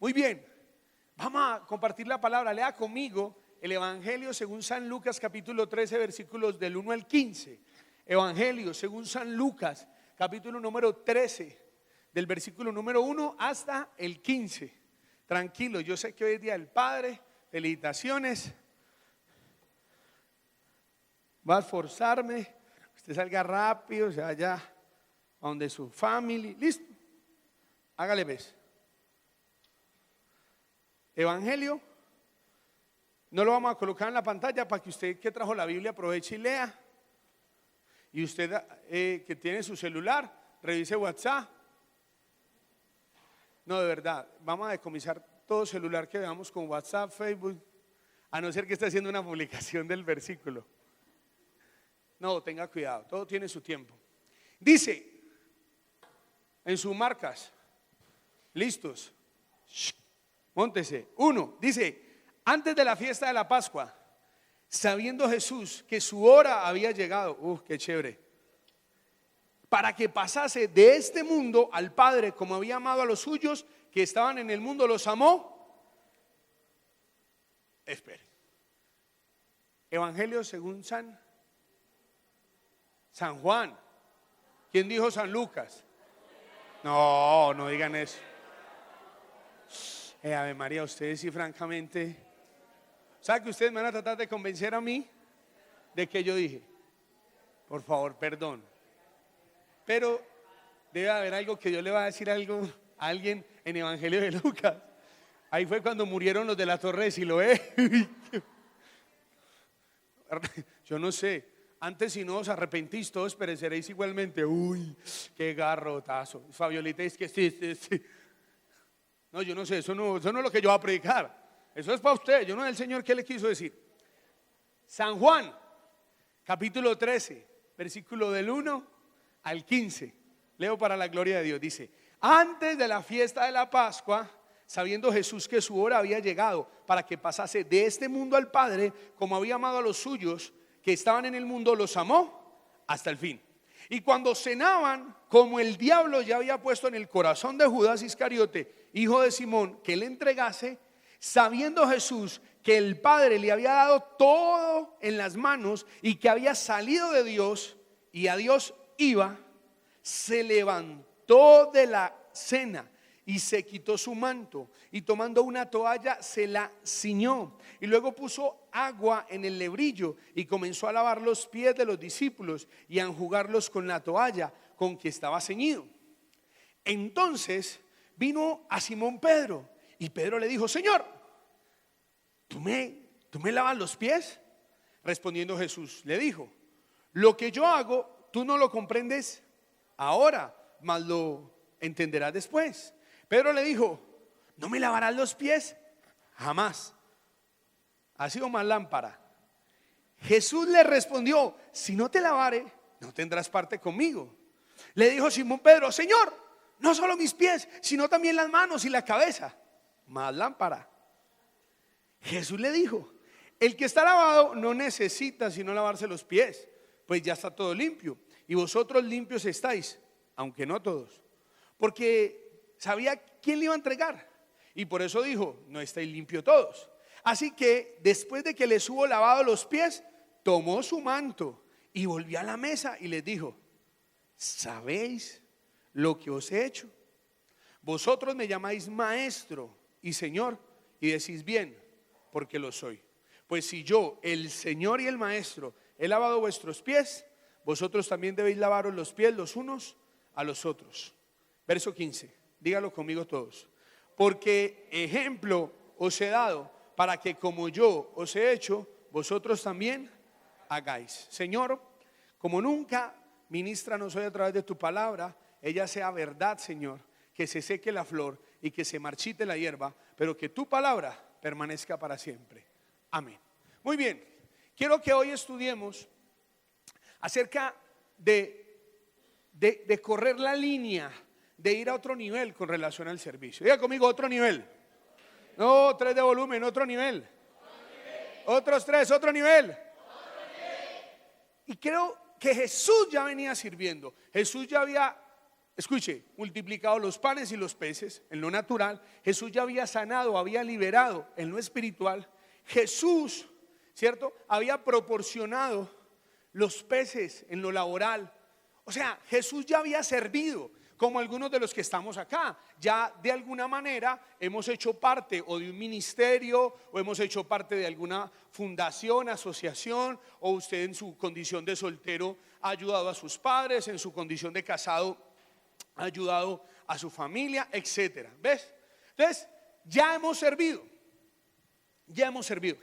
Muy bien, vamos a compartir la palabra. Lea conmigo el Evangelio según San Lucas capítulo 13 versículos del 1 al 15. Evangelio según San Lucas capítulo número 13 del versículo número 1 hasta el 15. Tranquilo, yo sé que hoy es Día del Padre. Felicitaciones. Va a esforzarme. Usted salga rápido, se vaya a donde su familia. Listo. Hágale ves. Evangelio. No lo vamos a colocar en la pantalla para que usted que trajo la Biblia aproveche y lea. Y usted que tiene su celular, revise WhatsApp. No, de verdad, vamos a decomisar todo celular que veamos con WhatsApp, Facebook, a no ser que esté haciendo una publicación del versículo. No, tenga cuidado, todo tiene su tiempo. Dice, en sus marcas, listos, móntese. 1, dice, antes de la fiesta de la Pascua, sabiendo Jesús que su hora había llegado, qué chévere, para que pasase de este mundo al Padre, como había amado a los suyos que estaban en el mundo, los amó. Espere. Evangelio según San Juan. ¿Quién dijo San Lucas? No, no digan eso. Ave María, ustedes sí francamente, ¿sabe que ustedes me van a tratar de convencer a mí de que yo dije? Por favor, perdón. Pero debe haber algo que Dios le va a decir algo a alguien en Evangelio de Lucas. Ahí fue cuando murieron los de la Torre de Siloé. Yo no sé. Antes si no os arrepentís todos pereceréis igualmente. Uy, qué garrotazo. Fabiolita es que sí. No, yo no sé, eso no es lo que yo voy a predicar. Eso es para usted, yo no es el Señor que le quiso decir. San Juan, capítulo 13, versículo del 1 al 15. Leo para la gloria de Dios. Dice, antes de la fiesta de la Pascua, sabiendo Jesús que su hora había llegado para que pasase de este mundo al Padre, como había amado a los suyos que estaban en el mundo, los amó hasta el fin. Y cuando cenaban, como el diablo ya había puesto en el corazón de Judas Iscariote, hijo de Simón, que le entregase, sabiendo Jesús que el Padre le había dado todo en las manos y que había salido de Dios y a Dios iba, se levantó de la cena y se quitó su manto y tomando una toalla se la ciñó y luego puso agua en el lebrillo y comenzó a lavar los pies de los discípulos y a enjugarlos con la toalla con que estaba ceñido. Entonces vino a Simón Pedro y Pedro le dijo, Señor, ¿tú me lavas los pies? Respondiendo Jesús le dijo, lo que yo hago tú no lo comprendes ahora, mas lo entenderás después. Pedro le dijo, ¿no me lavarás los pies? Jamás. Ha sido más lámpara. Jesús le respondió, si no te lavare, no tendrás parte conmigo. Le dijo Simón Pedro, Señor, no solo mis pies, sino también las manos y la cabeza. Más lámpara. Jesús le dijo, el que está lavado no necesita sino lavarse los pies, pues ya está todo limpio. Y vosotros limpios estáis, aunque no todos. Porque sabía quién le iba a entregar. Y por eso dijo, no estáis limpios todos. Así que después de que les hubo lavado los pies, tomó su manto y volvió a la mesa y les dijo, ¿sabéis lo que os he hecho? Vosotros me llamáis maestro y señor y decís bien, porque lo soy. Pues si yo, el Señor y el maestro, he lavado vuestros pies, vosotros también debéis lavaros los pies los unos a los otros. Verso 15, dígalo conmigo todos. Porque ejemplo os he dado para que como yo os he hecho, vosotros también hagáis. Señor, como nunca, ministranos hoy a través de tu palabra, ella sea verdad, Señor, que se seque la flor y que se marchite la hierba, pero que tu palabra permanezca para siempre. Amén. Muy bien, quiero que hoy estudiemos acerca de correr la línea, de ir a otro nivel con relación al servicio. Diga conmigo, otro nivel. No, 3 de volumen, otro nivel. Otros 3, otro nivel. Y creo que Jesús ya venía sirviendo. Jesús ya había escuche, multiplicado los panes y los peces en lo natural, Jesús ya había sanado, había liberado en lo espiritual. Jesús, ¿cierto?, había proporcionado los peces en lo laboral. O sea, Jesús ya había servido, como algunos de los que estamos acá. Ya de alguna manera hemos hecho parte o de un ministerio, o hemos hecho parte de alguna fundación, asociación, o usted en su condición de soltero ha ayudado a sus padres, en su condición de casado ha ayudado a su familia, etcétera. ¿Ves? Entonces, ya hemos servido.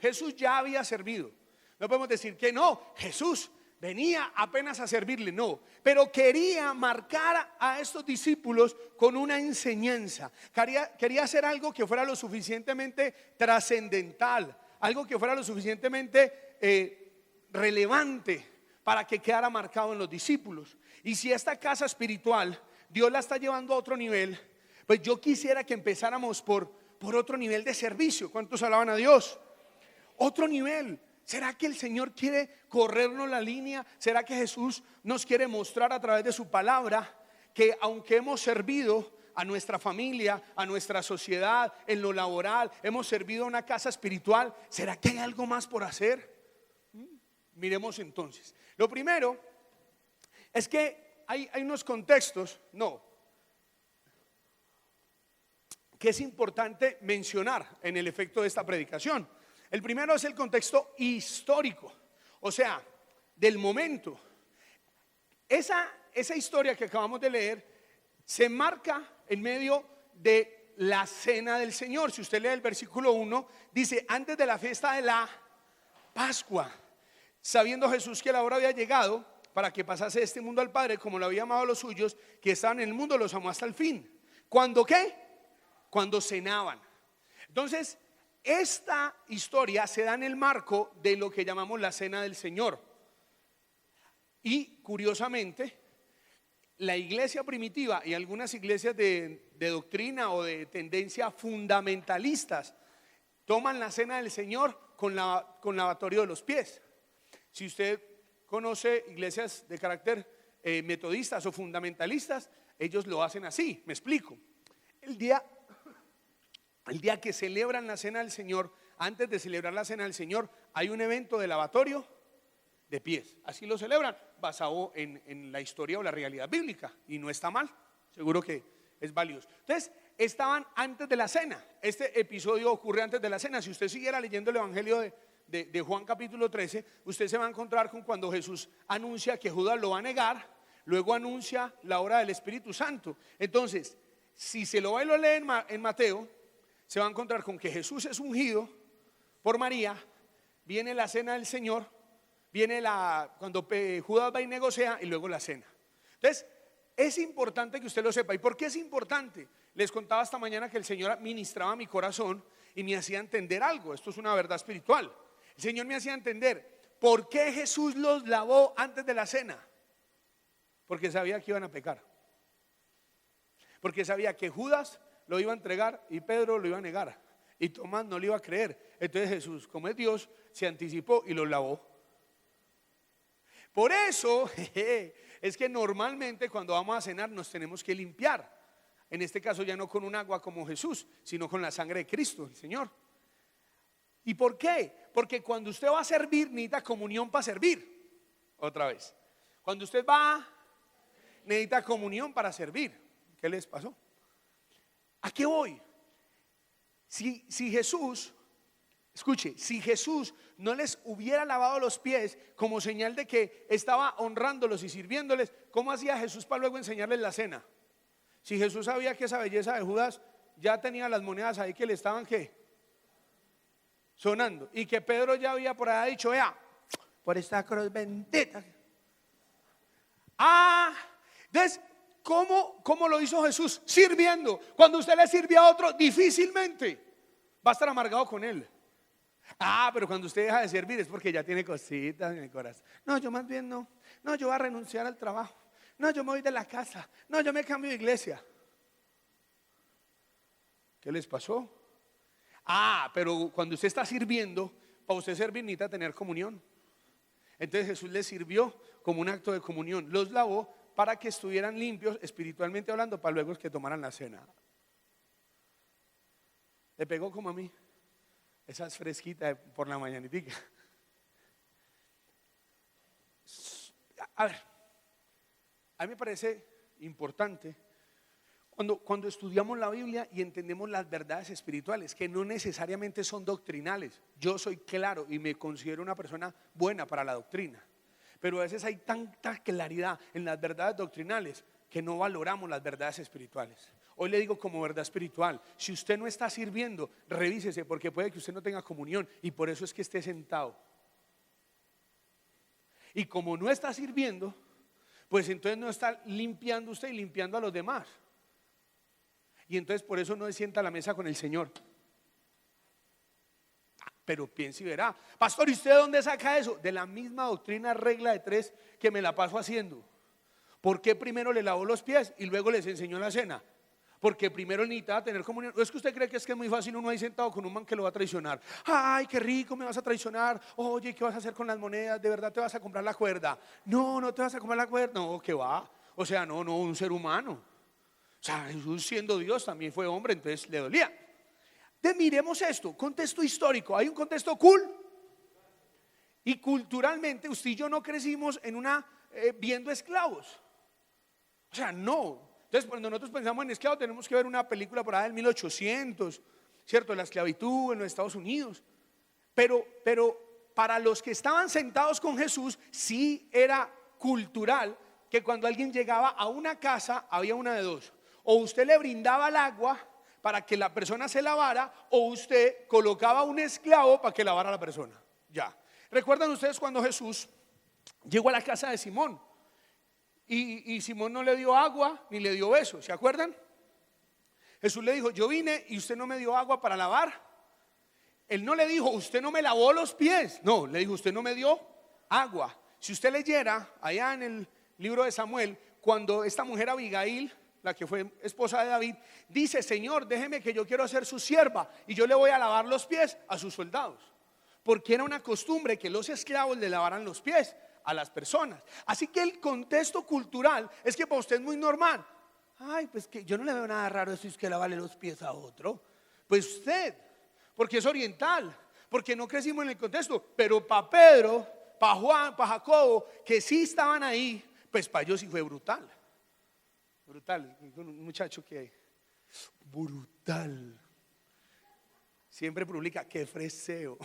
Jesús ya había servido. No podemos decir que no, Jesús venía apenas a servirle, no, pero quería marcar a estos discípulos con una enseñanza. Quería hacer algo que fuera lo suficientemente trascendental, algo que fuera lo suficientemente relevante para que quedara marcado en los discípulos. Y si esta casa espiritual Dios la está llevando a otro nivel, pues yo quisiera que empezáramos por otro nivel de servicio. ¿Cuántos alaban a Dios? Otro nivel. ¿Será que el Señor quiere corrernos la línea? ¿Será que Jesús nos quiere mostrar a través de su palabra que aunque hemos servido a nuestra familia, a nuestra sociedad, en lo laboral, hemos servido a una casa espiritual, ¿será que hay algo más por hacer? Miremos entonces. Lo primero es que hay unos contextos, que es importante mencionar en el efecto de esta predicación. El primero es el contexto histórico, o sea, del momento. Esa historia que acabamos de leer se marca en medio de la cena del Señor. Si usted lee el versículo 1, dice: antes de la fiesta de la Pascua, sabiendo Jesús que la hora había llegado para que pasase de este mundo al Padre, como lo había amado a los suyos que estaban en el mundo, los amó hasta el fin. ¿Cuándo qué? Cuando cenaban. Entonces, esta historia se da en el marco de lo que llamamos la cena del Señor. Y curiosamente, la iglesia primitiva y algunas iglesias de doctrina o de tendencia fundamentalistas toman la cena del Señor con lavatorio de los pies. Si usted conoce iglesias de carácter metodistas o fundamentalistas, ellos lo hacen así. Me explico. El día que celebran la cena del Señor, antes de celebrar la cena del Señor, hay un evento de lavatorio de pies. Así lo celebran, basado en la historia o la realidad bíblica. Y no está mal, seguro que es valioso. Entonces, estaban antes de la cena. Este episodio ocurre antes de la cena. Si usted siguiera leyendo el Evangelio de Juan capítulo 13, usted se va a encontrar con cuando Jesús anuncia que Judas lo va a negar, luego anuncia la obra del Espíritu Santo. Entonces, si se lo va y lo lee en Mateo, se va a encontrar con que Jesús es ungido por María, viene la cena del Señor, viene cuando Judas va y negocia, y luego la cena. Entonces, es importante que usted lo sepa. ¿Y por qué es importante? Les contaba esta mañana que el Señor ministraba mi corazón y me hacía entender algo. Esto es una verdad espiritual. El Señor me hacía entender por qué Jesús los lavó antes de la cena. Porque sabía que iban a pecar. Porque sabía que Judas lo iba a entregar y Pedro lo iba a negar y Tomás no le iba a creer. Entonces Jesús, como es Dios, se anticipó y los lavó. Por eso es que normalmente cuando vamos a cenar nos tenemos que limpiar. En este caso ya no con un agua como Jesús, sino con la sangre de Cristo, el Señor. ¿Y por qué? Porque cuando usted va a servir, necesita comunión para servir. Otra vez. Cuando usted va, necesita comunión para servir. ¿Qué les pasó? ¿A qué voy? Si Jesús, escuche, si Jesús no les hubiera lavado los pies como señal de que estaba honrándolos y sirviéndoles, ¿cómo hacía Jesús para luego enseñarles la cena? Si Jesús sabía que esa belleza de Judas ya tenía las monedas ahí que le estaban sonando, y que Pedro ya había por allá dicho: vea, por esta cruz bendita. Entonces, ¿cómo lo hizo Jesús? Sirviendo. Cuando usted le sirve a otro, difícilmente va a estar amargado con él. Pero cuando usted deja de servir es porque ya tiene cositas en el corazón. No, yo más bien no, yo voy a renunciar al trabajo. No, yo me voy de la casa. No, yo me cambio de iglesia. ¿Qué les pasó? Pero cuando usted está sirviendo, para usted servir necesita tener comunión. Entonces Jesús les sirvió como un acto de comunión. Los lavó para que estuvieran limpios espiritualmente hablando, para luego que tomaran la cena. ¿Le pegó como a mí? Esa es fresquita por la mañanitica. A ver, a mí me parece importante cuando estudiamos la Biblia y entendemos las verdades espirituales, que no necesariamente son doctrinales. Yo soy claro y me considero una persona buena para la doctrina, pero a veces hay tanta claridad en las verdades doctrinales que no valoramos las verdades espirituales. Hoy le digo como verdad espiritual: si usted no está sirviendo, revísese, porque puede que usted no tenga comunión y por eso es que esté sentado. Y como no está sirviendo, pues entonces no está limpiando usted y limpiando a los demás. Y entonces por eso no se sienta a la mesa con el Señor. Pero piense y verá: pastor, ¿y usted de dónde saca eso? De la misma doctrina regla de 3 que me la paso haciendo. ¿Por qué primero le lavó los pies y luego les enseñó la cena? Porque primero necesitaba tener comunión. ¿O es que usted cree que es muy fácil uno ahí sentado con un man que lo va a traicionar? Ay, qué rico, me vas a traicionar. Oye, ¿qué vas a hacer con las monedas? ¿De verdad te vas a comprar la cuerda? No, no te vas a comprar la cuerda. No, ¿qué va? O sea, no, un ser humano. O sea, Jesús siendo Dios también fue hombre, entonces le dolía. Entonces miremos esto, contexto histórico. Hay un contexto y culturalmente usted y yo no crecimos en viendo esclavos. O sea, no. Entonces, cuando nosotros pensamos en esclavos, tenemos que ver una película por ahí del 1800, ¿cierto? La esclavitud en los Estados Unidos. Pero para los que estaban sentados con Jesús, sí era cultural que cuando alguien llegaba a una casa, había una de dos: o usted le brindaba el agua para que la persona se lavara, o usted colocaba un esclavo para que lavara a la persona. Ya. ¿Recuerdan ustedes cuando Jesús llegó a la casa de Simón? Y Simón no le dio agua ni le dio beso, ¿se acuerdan? Jesús le dijo: yo vine y usted no me dio agua para lavar. Él no le dijo: usted no me lavó los pies. No, le dijo: usted no me dio agua. Si usted leyera allá en el libro de Samuel, cuando esta mujer Abigail, la que fue esposa de David, dice: Señor, déjeme que yo quiero ser su sierva y yo le voy a lavar los pies a sus soldados. Porque era una costumbre que los esclavos le lavaran los pies a las personas. Así que el contexto cultural es que para usted es muy normal. Ay, pues que yo no le veo nada raro si es que lavarle los pies a otro. Pues usted, porque es oriental, porque no crecimos en el contexto. Pero para Pedro, para Juan, para Jacobo, que sí estaban ahí, pues para ellos sí fue brutal. Brutal, un muchacho que brutal siempre publica: qué freseo.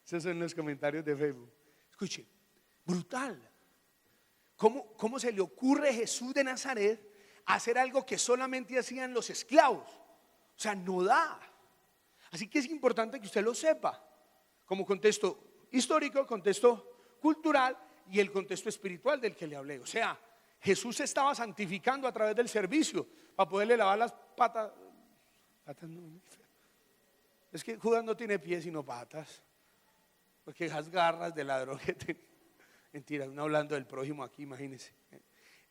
Esos son los comentarios de Facebook. Escuche, brutal. ¿Cómo se le ocurre a Jesús de Nazaret hacer algo que solamente hacían los esclavos? O sea, no da. Así que es importante que usted lo sepa, como contexto histórico, contexto cultural y el contexto espiritual del que le hablé. O sea, Jesús se estaba santificando a través del servicio para poderle lavar las patas. No, es que Judas no tiene pies sino patas, porque esas garras de ladrón que tenía. Mentira, uno hablando del prójimo aquí, imagínese.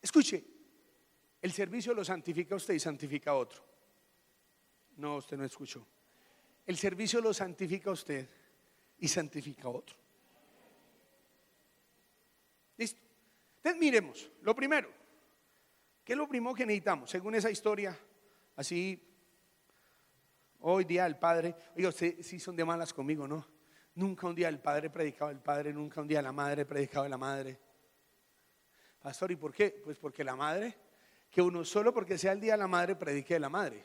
Escuche, el servicio lo santifica a usted y santifica a otro. No, usted no escuchó. El servicio lo santifica a usted y santifica a otro. ¿Listo? Entonces miremos, lo primero. ¿Qué es lo primero que necesitamos? Según esa historia, así, hoy día el Padre, oiga, ustedes sí son de malas conmigo, ¿no? Nunca un día el padre predicaba del padre, nunca un día la madre predicaba de la madre. Pastor, ¿y por qué? Pues porque la madre, que uno solo porque sea el día de la madre predique de la madre.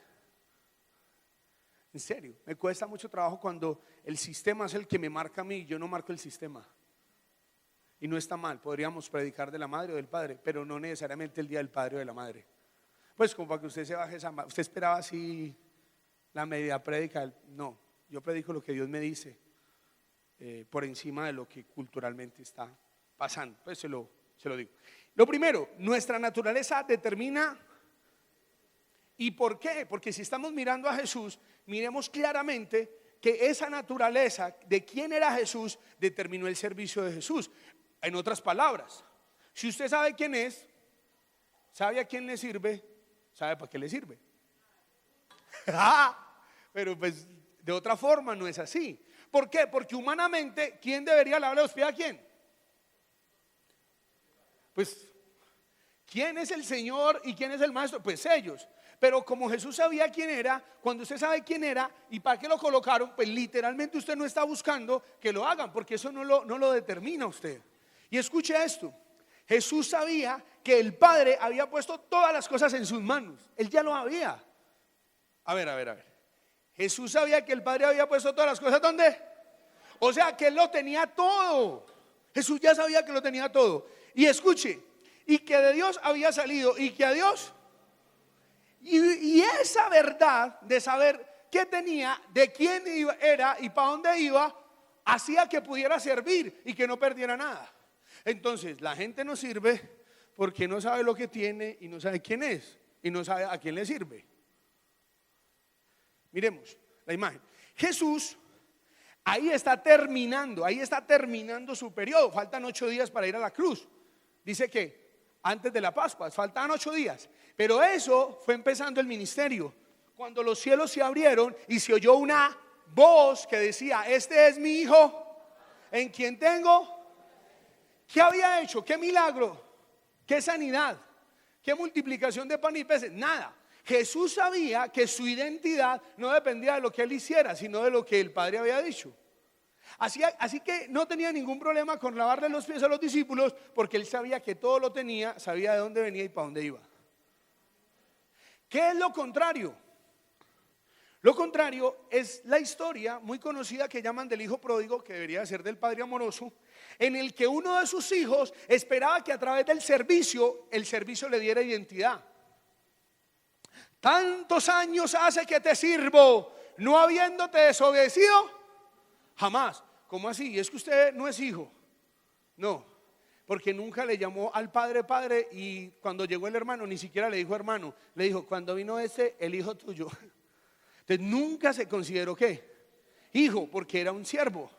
En serio, me cuesta mucho trabajo cuando el sistema es el que me marca a mí y yo no marco el sistema. Y no está mal, podríamos predicar de la madre o del padre, pero no necesariamente el día del padre o de la madre. Pues como para que usted se baje esa, usted esperaba así la media prédica. No, yo predico lo que Dios me dice. Por encima de lo que culturalmente está pasando. Pues se lo digo. Lo primero, nuestra naturaleza determina. ¿Y por qué? Porque si estamos mirando a Jesús, miremos claramente que esa naturaleza de quién era Jesús determinó el servicio de Jesús. En otras palabras, si usted sabe quién es, sabe a quién le sirve, sabe para qué le sirve. Pero pues de otra forma no es así. ¿Por qué? Porque humanamente, ¿quién debería lavarle los pies a quién? Pues ¿quién es el Señor y quién es el Maestro? Pues ellos. Pero como Jesús sabía quién era, cuando usted sabe quién era y para qué lo colocaron, pues literalmente usted no está buscando que lo hagan, porque eso no lo determina usted. Y escuche esto, Jesús sabía que el Padre había puesto todas las cosas en sus manos. Él ya lo había. A ver. Jesús sabía que el Padre había puesto todas las cosas, ¿dónde? O sea, que Él lo tenía todo. Jesús ya sabía que lo tenía todo. Y escuche, y que de Dios había salido y que a Dios... Y esa verdad de saber qué tenía, de quién era y para dónde iba, hacía que pudiera servir y que no perdiera nada. Entonces, la gente no sirve porque no sabe lo que tiene y no sabe quién es y no sabe a quién le sirve. Miremos la imagen. Jesús ahí está terminando su periodo. Faltan 8 días para ir a la cruz. Dice que antes de la Pascua, faltaban 8 días. Pero eso fue empezando el ministerio. Cuando los cielos se abrieron y se oyó una voz que decía: este es mi hijo, en quien tengo. ¿Qué había hecho? ¿Qué milagro? ¿Qué sanidad? ¿Qué multiplicación de pan y peces? Nada. Jesús sabía que su identidad no dependía de lo que él hiciera, sino de lo que el Padre había dicho. Así que no tenía ningún problema con lavarle los pies a los discípulos, porque él sabía que todo lo tenía, sabía de dónde venía y para dónde iba. ¿Qué es lo contrario? Lo contrario es la historia muy conocida que llaman del hijo pródigo, que debería ser del padre amoroso, en el que uno de sus hijos esperaba que a través del servicio, el servicio le diera identidad. Tantos años hace que te sirvo, no habiéndote desobedecido jamás. ¿Cómo así? ¿Es que usted no es hijo? No, porque nunca le llamó al padre padre, y cuando llegó el hermano ni siquiera le dijo hermano, le dijo: cuando vino el hijo tuyo. Entonces nunca se consideró ¿qué? Hijo, porque era un siervo.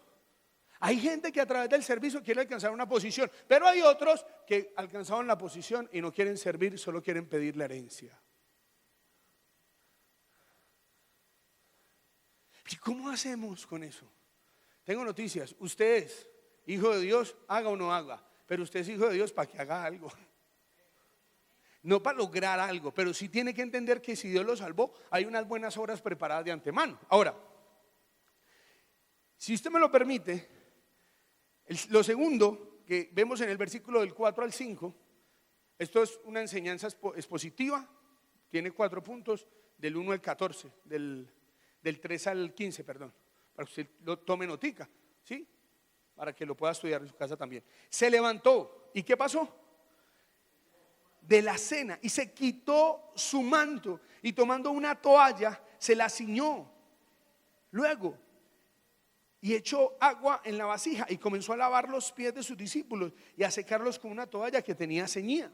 Hay gente que a través del servicio quiere alcanzar una posición, pero hay otros que alcanzaron la posición y no quieren servir, solo quieren pedir la herencia. ¿Y cómo hacemos con eso? Tengo noticias. Usted es hijo de Dios, haga o no haga, pero usted es hijo de Dios para que haga algo. No para lograr algo, pero sí tiene que entender que si Dios lo salvó, hay unas buenas obras preparadas de antemano. Ahora, si usted me lo permite, lo segundo que vemos en el versículo del 4 al 5, esto es una enseñanza expositiva, tiene 4 puntos, del 1 al 14, del 3 al 15, perdón, para que usted lo tome notica, ¿sí? Para que lo pueda estudiar en su casa también. Se levantó, ¿y qué pasó? De la cena, y se quitó su manto, y tomando una toalla se la ciñó. Luego, y echó agua en la vasija y comenzó a lavar los pies de sus discípulos y a secarlos con una toalla que tenía ceñida.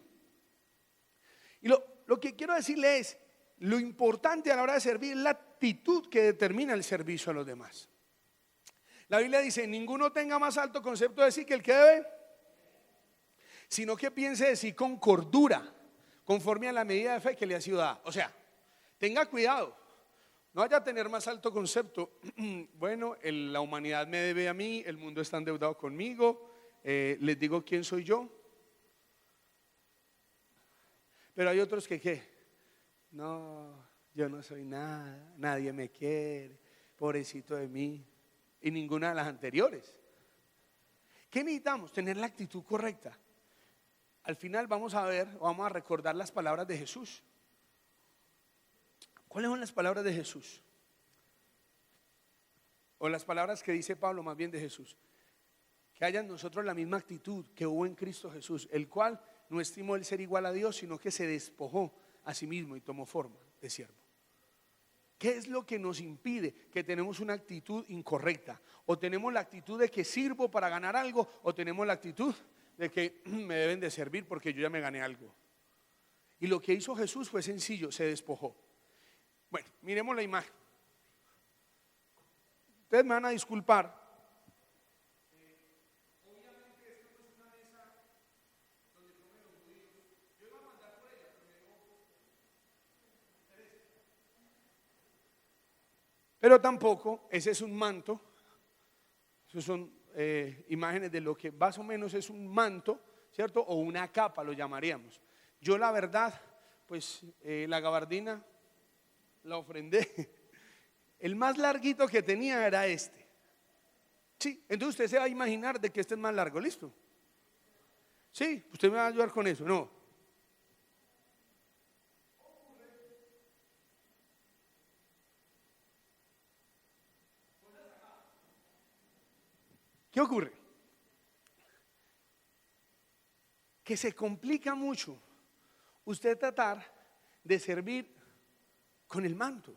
Y lo que quiero decirle es: lo importante a la hora de servir es la actitud que determina el servicio a los demás. La Biblia dice: ninguno tenga más alto concepto de sí que el que debe, sino que piense de sí con cordura, conforme a la medida de fe que le ha sido dada. O sea, tenga cuidado, no vaya a tener más alto concepto. Bueno, la humanidad me debe a mí, el mundo está endeudado conmigo, les digo quién soy yo. Pero hay otros que ¿qué? No, yo no soy nada, nadie me quiere, pobrecito de mí. Y ninguna de las anteriores. ¿Qué necesitamos? Tener la actitud correcta. Al final vamos a recordar las palabras de Jesús. ¿Cuáles son las palabras de Jesús? O las palabras que dice Pablo, más bien de Jesús. Que haya en nosotros la misma actitud que hubo en Cristo Jesús, el cual no estimó el ser igual a Dios, sino que se despojó a sí mismo y tomó forma de siervo. ¿Qué es lo que nos impide que tenemos una actitud incorrecta? O tenemos la actitud de que sirvo para ganar algo, o tenemos la actitud de que me deben de servir porque yo ya me gané algo. Y lo que hizo Jesús fue sencillo, se despojó. Bueno, miremos la imagen. Ustedes me van a disculpar. Obviamente esto no es una mesa donde comen los judíos. Yo iba a mandar por ella, pero tampoco ese es un manto. Esos son imágenes de lo que más o menos es un manto, ¿cierto? O una capa lo llamaríamos. Yo la verdad, pues la gabardina la ofrendé. El más larguito que tenía era este. Sí, entonces usted se va a imaginar de que este es más largo, ¿listo? Sí, usted me va a ayudar con eso, ¿no? ¿Qué ocurre? Que se complica mucho usted tratar de servir con el manto.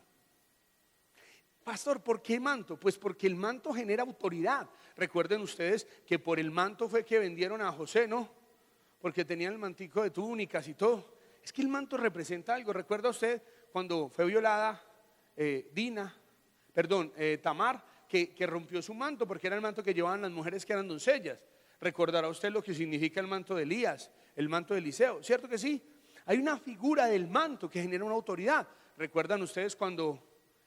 Pastor, ¿por qué manto? Pues porque el manto genera autoridad. Recuerden ustedes que por el manto fue que vendieron a José, ¿no? Porque tenía el mantico de túnicas y todo. Es que el manto representa algo. ¿Recuerda usted cuando fue violada Tamar, que rompió su manto porque era el manto que llevaban las mujeres que eran doncellas? Recordará usted lo que significa el manto de Elías, el manto de Eliseo, ¿cierto que sí? Hay una figura del manto que genera una autoridad. ¿Recuerdan ustedes cuando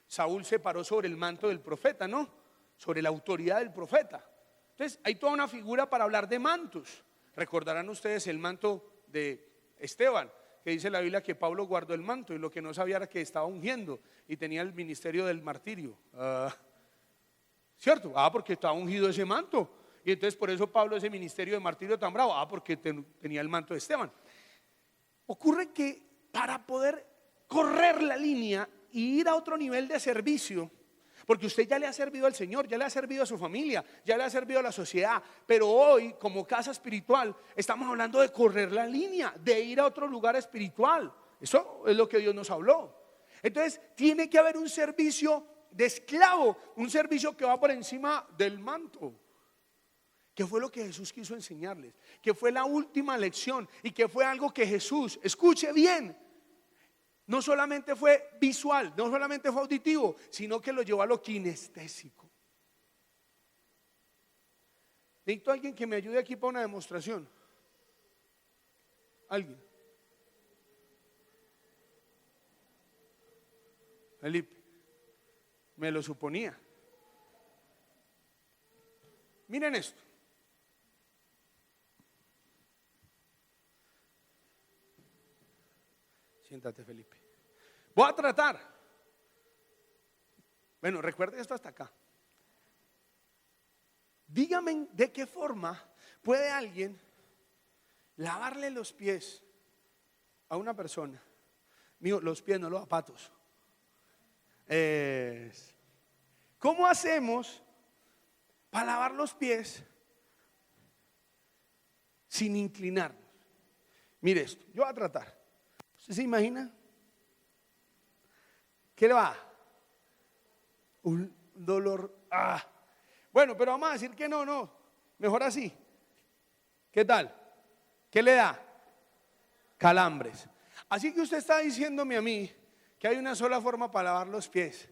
Saúl se paró sobre el manto del profeta, no? Sobre la autoridad del profeta. Entonces hay toda una figura para hablar de mantos. Recordarán ustedes el manto de Esteban, que dice la Biblia que Pablo guardó el manto y lo que no sabía era que estaba ungiendo y tenía el ministerio del martirio. ¿Cierto? Porque estaba ungido ese manto. Y entonces por eso Pablo ese ministerio de martirio tan bravo. Porque tenía el manto de Esteban. Ocurre que para poder correr la línea y ir a otro nivel de servicio, porque usted ya le ha servido al Señor, ya le ha servido a su familia, ya le ha servido a la sociedad, pero hoy como casa espiritual estamos hablando de correr la línea, de ir a otro lugar espiritual. Eso es lo que Dios nos habló. Entonces tiene que haber un servicio de esclavo, un servicio que va por encima del manto, que fue lo que Jesús quiso enseñarles, que fue la última lección y que fue algo que Jesús, escuche bien, no solamente fue visual, no solamente fue auditivo, sino que lo llevó a lo kinestésico. Necesito a alguien que me ayude aquí para una demostración. ¿Alguien? Felipe, me lo suponía. Miren esto. Siéntate, Felipe. Voy a tratar. Bueno, recuerde esto hasta acá. Dígame de qué forma puede alguien lavarle los pies a una persona. Mío, los pies, no los zapatos. ¿Cómo hacemos para lavar los pies sin inclinarnos? Mire esto, yo voy a tratar. ¿Usted se imagina? ¿Qué le va? Un dolor. Bueno, pero vamos a decir que no. Mejor así. ¿Qué tal? ¿Qué le da? Calambres. Así que usted está diciéndome a mí que hay una sola forma para lavar los pies.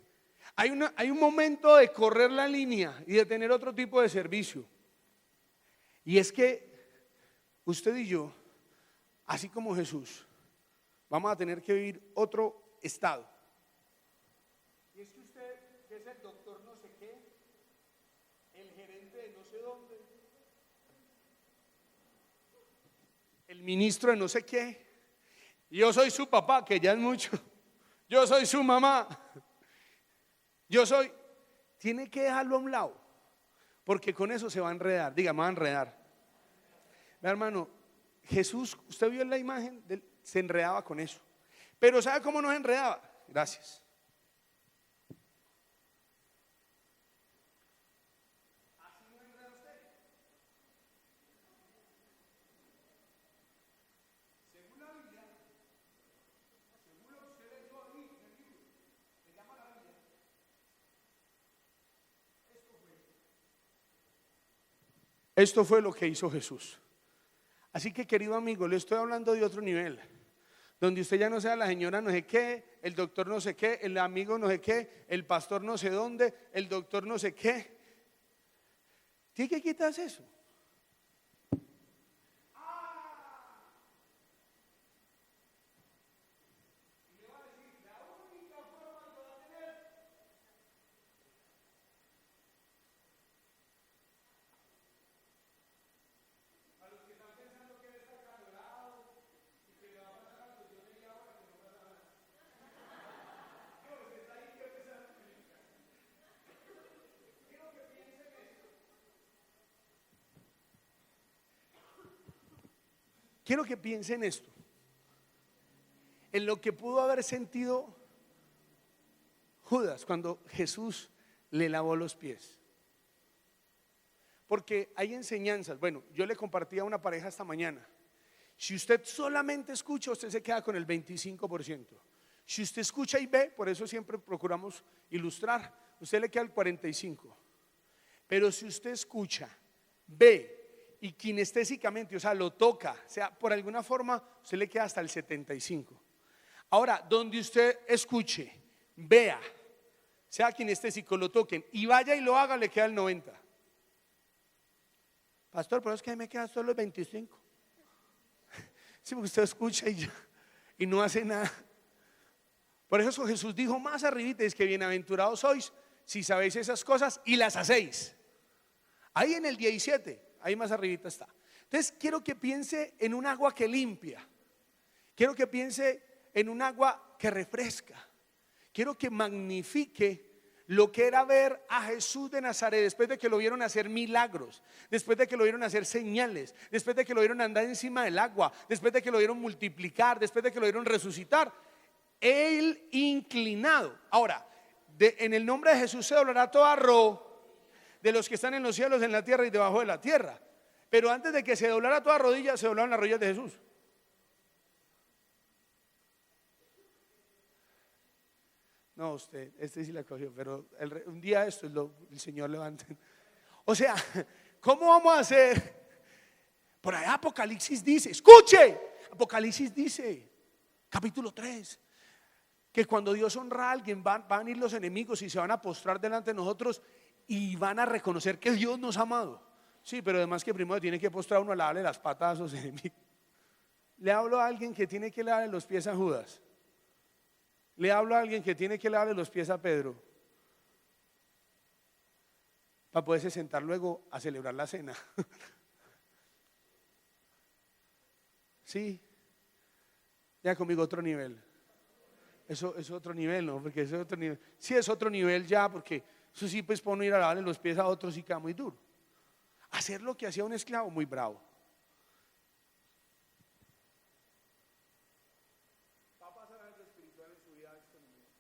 Hay un momento de correr la línea y de tener otro tipo de servicio. Y es que usted y yo, así como Jesús, vamos a tener que vivir otro estado. Y es que usted, que es el doctor no sé qué, el gerente de no sé dónde, el ministro de no sé qué, yo soy su papá, que ya es mucho, yo soy su mamá, tiene que dejarlo a un lado, porque con eso se va a enredar. Diga, me va a enredar. Mi hermano, Jesús, usted vio en la imagen, se enredaba con eso. Pero ¿sabe cómo nos enredaba? Gracias. Así no enreda usted. Según la Biblia, según lo que usted leyó ahí en el libro, se llama la Biblia. Esto fue lo que hizo Jesús. Así que, querido amigo, le estoy hablando de otro nivel, donde usted ya no sea la señora no sé qué, el doctor no sé qué, el amigo no sé qué, el pastor no sé dónde, el doctor no sé qué. Tiene que quitarse eso. quiero que piense en esto, en lo que pudo haber sentido Judas cuando Jesús le lavó los pies. Porque hay enseñanzas. Bueno, yo le compartí a una pareja esta mañana. Si usted solamente escucha, usted se queda con el 25%. Si usted escucha y ve, por eso siempre procuramos ilustrar, usted le queda el 45%. Pero si usted escucha, ve y kinestésicamente, o sea, lo toca, o sea, por alguna forma, usted le queda hasta el 75%. Ahora, donde usted escuche, vea, sea kinestésico, lo toquen y vaya y lo haga, le queda el 90%. Pastor, pero es que me queda solo el 25%. Sí, porque usted escucha y no hace nada. Por eso Jesús dijo más arribita, es que bienaventurados sois si sabéis esas cosas y las hacéis. Ahí en el 17, ahí más arribita está. Entonces quiero que piense en un agua que limpia. Quiero que piense en un agua que refresca. Quiero que magnifique lo que era ver a Jesús de Nazaret después de que lo vieron hacer milagros, después de que lo vieron hacer señales, después de que lo vieron andar encima del agua, después de que lo vieron multiplicar, después de que lo vieron resucitar. Él inclinado. Ahora, en el nombre de Jesús se doblará toda de los que están en los cielos, en la tierra y debajo de la tierra. Pero antes de que se doblara toda rodilla, se doblaron las rodillas de Jesús. No, usted, este sí la cogió, pero un día esto el Señor levanta. O sea, ¿cómo vamos a hacer? Por allá Apocalipsis dice, escuche, Apocalipsis dice, capítulo 3, que cuando Dios honra a alguien van a ir los enemigos y se van a postrar delante de nosotros y van a reconocer que Dios nos ha amado. Sí, pero además que primero tiene que postrar uno a lavarle las patas a sus enemigos. Le hablo a alguien que tiene que lavarle los pies a Judas. Le hablo a alguien que tiene que lavarle los pies a Pedro para poderse sentar luego a celebrar la cena. Sí, ya conmigo otro nivel. Eso es otro nivel, ¿no? Porque eso es otro nivel. Sí, es otro nivel ya, porque eso sí, pues, por no ir a lavarle los pies a otros y queda muy duro. Hacer lo que hacía un esclavo, muy bravo. Va a pasar algo espiritual en su vida este momento.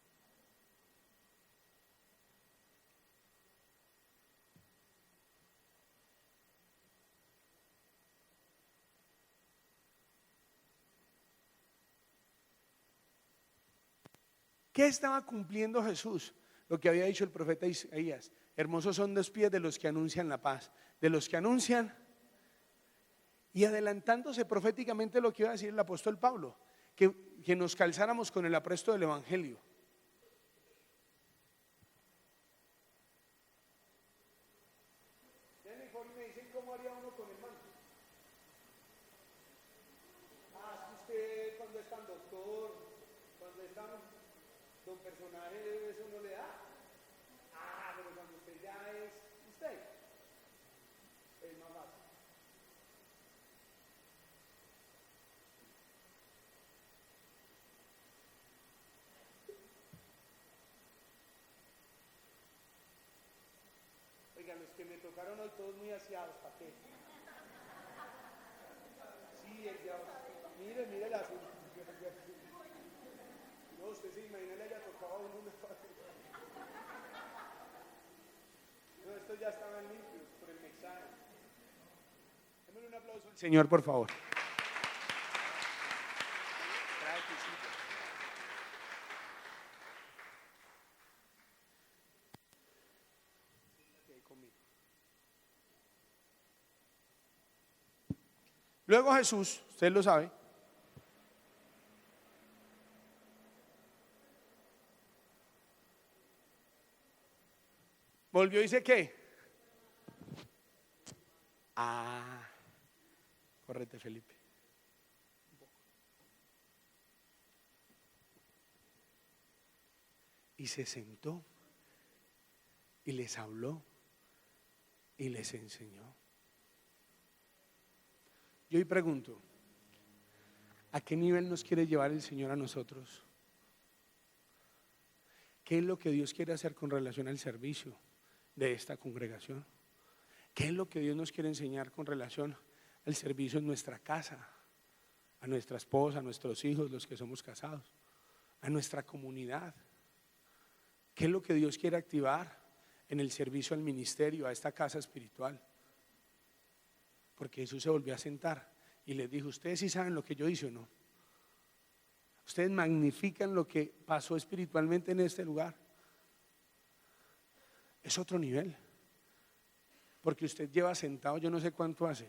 ¿Qué estaba cumpliendo Jesús? Lo que había dicho el profeta Isaías: hermosos son los pies de los que anuncian la paz, de los que anuncian. Y adelantándose proféticamente lo que iba a decir el apóstol Pablo, que nos calzáramos con el apresto del evangelio. Me dicen cómo haría uno con el manto. Si usted cuando es tan doctor, cuando es tan don personaje, eso no le da. Pero cuando usted ya es usted, es más fácil. Oigan, los que me tocaron hoy todos muy aseados, ¿para qué? Sí, el diablo. Mire la azul. No, usted se imagina le haya tocado a uno. No, estos ya estaban limpios por el mensaje. Démosle un aplauso al Señor, por favor. Luego Jesús, usted lo sabe, volvió y dice ¿qué? Correte, Felipe. Y se sentó y les habló y les enseñó. Yo hoy pregunto, ¿a qué nivel nos quiere llevar el Señor a nosotros? ¿Qué es lo que Dios quiere hacer con relación al servicio de esta congregación? ¿Qué es lo que Dios nos quiere enseñar con relación al servicio en nuestra casa? a nuestra esposa, a nuestros hijos, los que somos casados, a nuestra comunidad. ¿Qué es lo que Dios quiere activar en el servicio al ministerio, a esta casa espiritual? Porque Jesús se volvió a sentar y les dijo: ustedes sí saben lo que yo hice o no. Ustedes magnifican lo que pasó espiritualmente en este lugar. Es otro nivel. Porque usted lleva sentado yo no sé cuánto hace,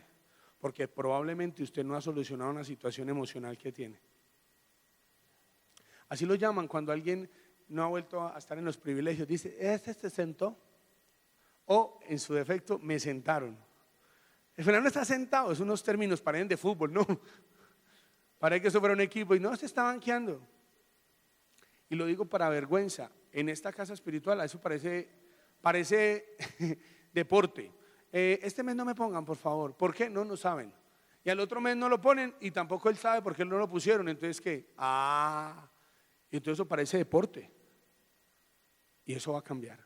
porque probablemente usted no ha solucionado una situación emocional que tiene. Así lo llaman cuando alguien no ha vuelto a estar en los privilegios. Dice: este se sentó, o en su defecto, me sentaron. El fulano está sentado, es unos términos parecen de fútbol, ¿no? Parece que eso fuera un equipo y no, se está banqueando. Y lo digo para vergüenza, en esta casa espiritual eso parece deporte. Este mes no me pongan, por favor. ¿Por qué? No saben. Y al otro mes no lo ponen y tampoco él sabe por qué no lo pusieron. Entonces, ¿qué? Entonces eso parece deporte. Y eso va a cambiar.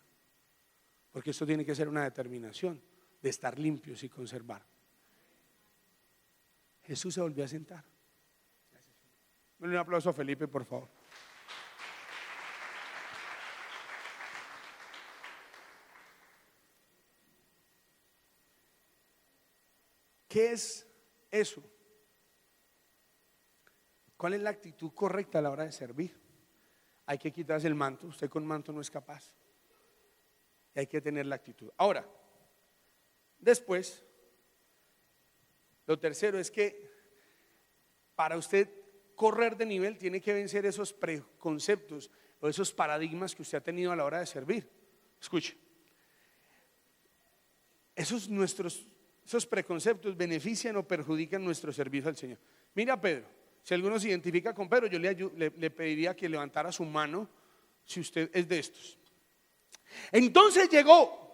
Porque esto tiene que ser una determinación de estar limpios y conservar. Jesús se volvió a sentar. Un aplauso a Felipe, por favor. ¿Qué es eso? ¿Cuál es la actitud correcta a la hora de servir? Hay que quitarse el manto. Usted con manto no es capaz. Y hay que tener la actitud. Ahora, después, lo tercero es que para usted correr de nivel tiene que vencer esos preconceptos o esos paradigmas que usted ha tenido a la hora de servir. Escuche, esos preconceptos benefician o perjudican nuestro servicio al Señor. Mira a Pedro, si alguno se identifica con Pedro, yo le pediría que levantara su mano si usted es de estos. Entonces llegó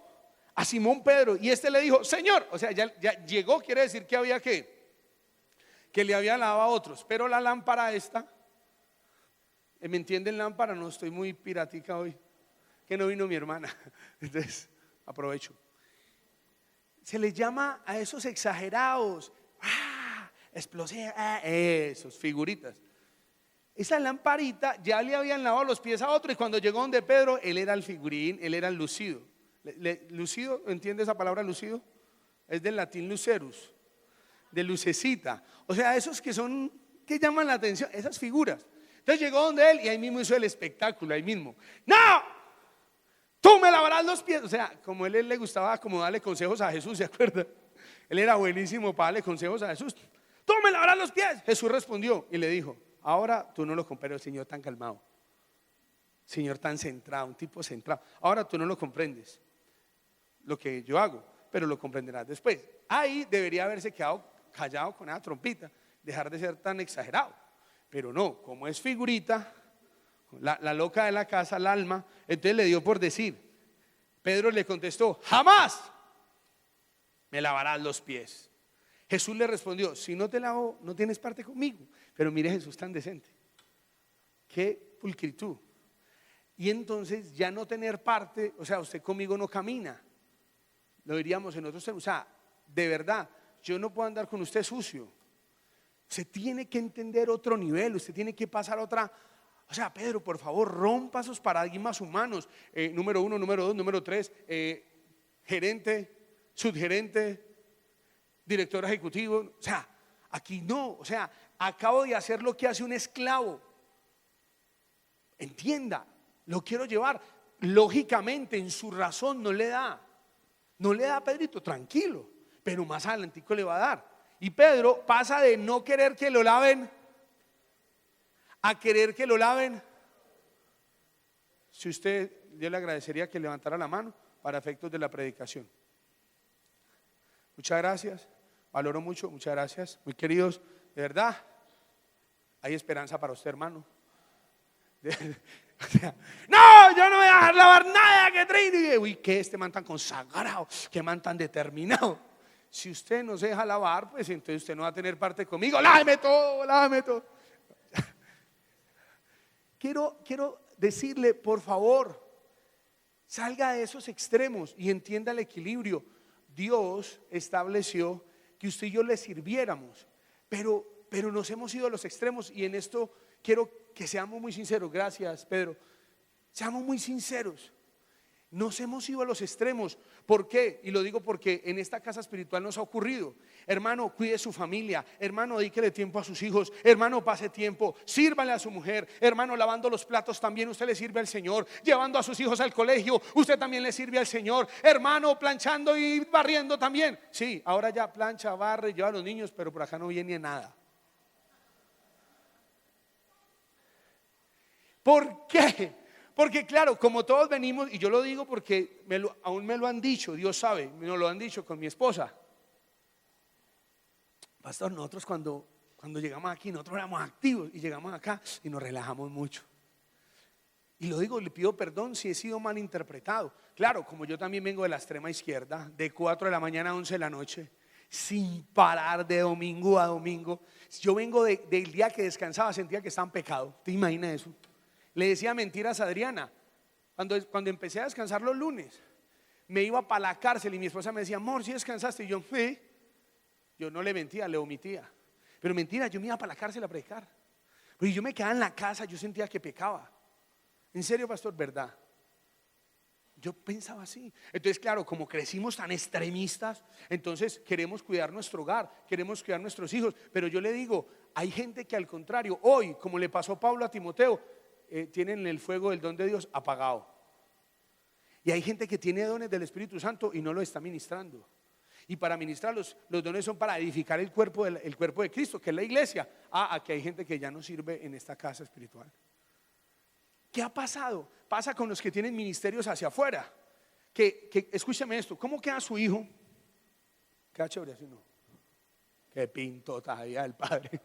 a Simón Pedro y este le dijo: Señor, o sea, ya llegó, quiere decir que había que le había lavado a otros, pero la lámpara esta, ¿me entienden? Lámpara, no estoy muy piratica hoy, que no vino mi hermana, entonces aprovecho. Se les llama a esos exagerados, explosivos, esos figuritas. Esa lamparita ya le habían lavado los pies a otro y cuando llegó donde Pedro, él era el figurín, él era el lucido. Lucido, ¿entiende esa palabra lucido? Es del latín lucerus, de lucecita. O sea, esos que llaman la atención, esas figuras. Entonces llegó donde él y ahí mismo hizo el espectáculo, ahí mismo. ¡No! Tú me lavarás los pies. O sea, como él le gustaba como darle consejos a Jesús, ¿se acuerda? Él era buenísimo para darle consejos a Jesús. Tú me lavarás los pies. Jesús respondió y le dijo: ahora tú no lo comprendes. El Señor tan calmado, Señor tan centrado, un tipo centrado. Ahora tú no lo comprendes lo que yo hago, pero lo comprenderás después. Ahí debería haberse quedado callado con esa trompita, dejar de ser tan exagerado. Pero no, como es figurita, la loca de la casa, el alma, entonces le dio por decir. Pedro le contestó: jamás me lavarás los pies. Jesús le respondió: si no te lavo, no tienes parte conmigo. Pero mire Jesús tan decente, qué pulcritud. Y entonces ya no tener parte, o sea, usted conmigo no camina. Lo diríamos en otros términos. O sea, de verdad, yo no puedo andar con usted sucio. Usted tiene que entender otro nivel, usted tiene que pasar otra. O sea, Pedro, por favor, rompa esos paradigmas humanos. Número 1, número 2, número 3, gerente, subgerente, director ejecutivo. O sea, aquí no. O sea, acabo de hacer lo que hace un esclavo. Entienda, lo quiero llevar. Lógicamente, en su razón no le da. No le da, Pedrito, tranquilo. Pero más adelantico le va a dar. Y Pedro pasa de no querer que lo laven a querer que lo laven. Si usted, yo le agradecería que levantara la mano para efectos de la predicación. Muchas gracias, valoro mucho, muchas gracias. Muy queridos, de verdad, hay esperanza para usted, hermano. No, yo no voy a dejar lavar nada que trine. Uy, que este man tan consagrado, que man tan determinado. Si usted no se deja lavar, pues entonces usted no va a tener parte conmigo. Láveme todo, láveme todo. Quiero decirle, por favor, salga de esos extremos y entienda el equilibrio. Dios estableció que usted y yo le sirviéramos, pero pero nos hemos ido a los extremos, y en esto quiero que seamos muy sinceros. Gracias, Pedro. Seamos muy sinceros. Nos hemos ido a los extremos. ¿Por qué? Y lo digo porque en esta casa espiritual nos ha ocurrido. Hermano, cuide su familia. Hermano, dedíquele tiempo a sus hijos. Hermano, pase tiempo, sírvale a su mujer. Hermano, lavando los platos también usted le sirve al Señor. Llevando a sus hijos al colegio, usted también le sirve al Señor. Hermano, planchando y barriendo también. Sí, ahora ya plancha, barre, lleva a los niños, pero por acá no viene nada. ¿Por qué? Porque claro, como todos venimos, y yo lo digo porque aún me lo han dicho, Dios sabe, me lo han dicho con mi esposa. Pastor, nosotros cuando llegamos aquí, nosotros éramos activos, y llegamos acá y nos relajamos mucho. Y lo digo, le pido perdón si he sido mal interpretado. Claro, como yo también vengo de la extrema izquierda, de 4 de la mañana a 11 de la noche, sin parar de domingo a domingo. Yo vengo del día que descansaba, sentía que estaba en pecado. ¿Te imaginas eso? Le decía mentiras a Adriana cuando empecé a descansar los lunes. Me iba para la cárcel y mi esposa me decía, amor, ¿sí descansaste? Y yo no le mentía, le omitía. Pero mentira, yo me iba para la cárcel a predicar. Pero yo me quedaba en la casa, yo sentía que pecaba. En serio, pastor, verdad. Yo pensaba así. Entonces, claro, como crecimos tan extremistas, entonces queremos cuidar nuestro hogar, queremos cuidar nuestros hijos. Pero yo le digo, hay gente que al contrario, hoy, como le pasó a Pablo a Timoteo, tienen el fuego del don de Dios apagado. Y hay gente que tiene dones del Espíritu Santo y no lo está ministrando. Y para ministrar los dones son para edificar el cuerpo de Cristo, que es la iglesia. Aquí hay gente que ya no sirve en esta casa espiritual. ¿Qué ha pasado? Pasa con los que tienen ministerios hacia afuera. Que escúchame esto, ¿cómo queda su hijo? Queda chévere así, ¿no? Qué pintota todavía el padre.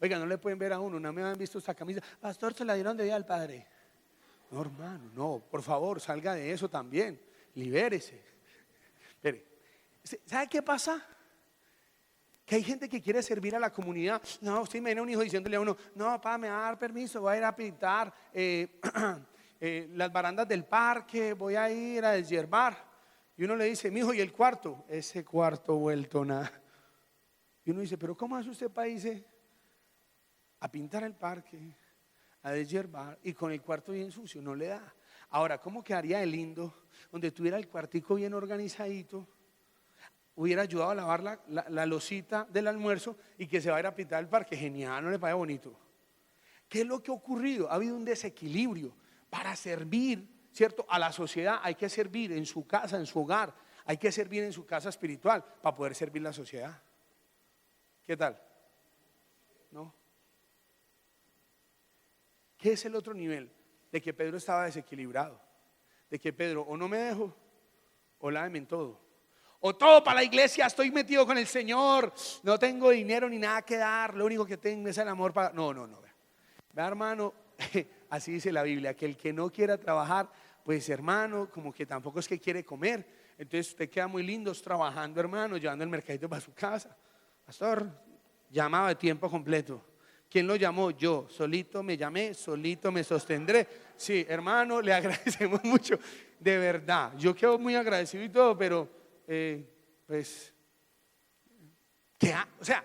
Oiga, no le pueden ver a uno, no me han visto esta camisa. Pastor, se la dieron de día al padre. No, hermano, no, por favor, salga de eso también. Libérese. Espere, ¿sabe qué pasa? Que hay gente que quiere servir a la comunidad. No, usted me viene un hijo diciéndole a uno, no, papá, me va a dar permiso, voy a ir a pintar las barandas del parque, voy a ir a deshiervar. Y uno le dice, mi hijo, ¿y el cuarto? Ese cuarto vuelto nada. Y uno dice, pero ¿cómo hace usted para irse a pintar el parque, a deshiervar y con el cuarto bien sucio? No le da. Ahora, ¿cómo quedaría de lindo donde tuviera el cuartico bien organizadito, hubiera ayudado a lavar la losita del almuerzo y que se va a ir a pintar el parque? Genial, ¿no le parece bonito? ¿Qué es lo que ha ocurrido? Ha habido un desequilibrio. Para servir, ¿cierto?, a la sociedad hay que servir en su casa, en su hogar, hay que servir en su casa espiritual para poder servir a la sociedad. ¿Qué tal? ¿No? ¿Qué es el otro nivel? De que Pedro estaba desequilibrado. De que Pedro, o no me dejo, o láveme en todo. O todo para la iglesia, estoy metido con el Señor, no tengo dinero ni nada que dar, lo único que tengo es el amor para... No. Vea, hermano, así dice la Biblia, que el que no quiera trabajar, pues hermano, como que tampoco es que quiere comer. Entonces usted queda muy lindo trabajando, hermano, llevando el mercadito para su casa. Pastor, llamaba de tiempo completo. ¿Quién lo llamó? Yo, solito me llamé, solito me sostendré. Sí, hermano, le agradecemos mucho, de verdad. Yo quedo muy agradecido y todo, pero pues, o sea,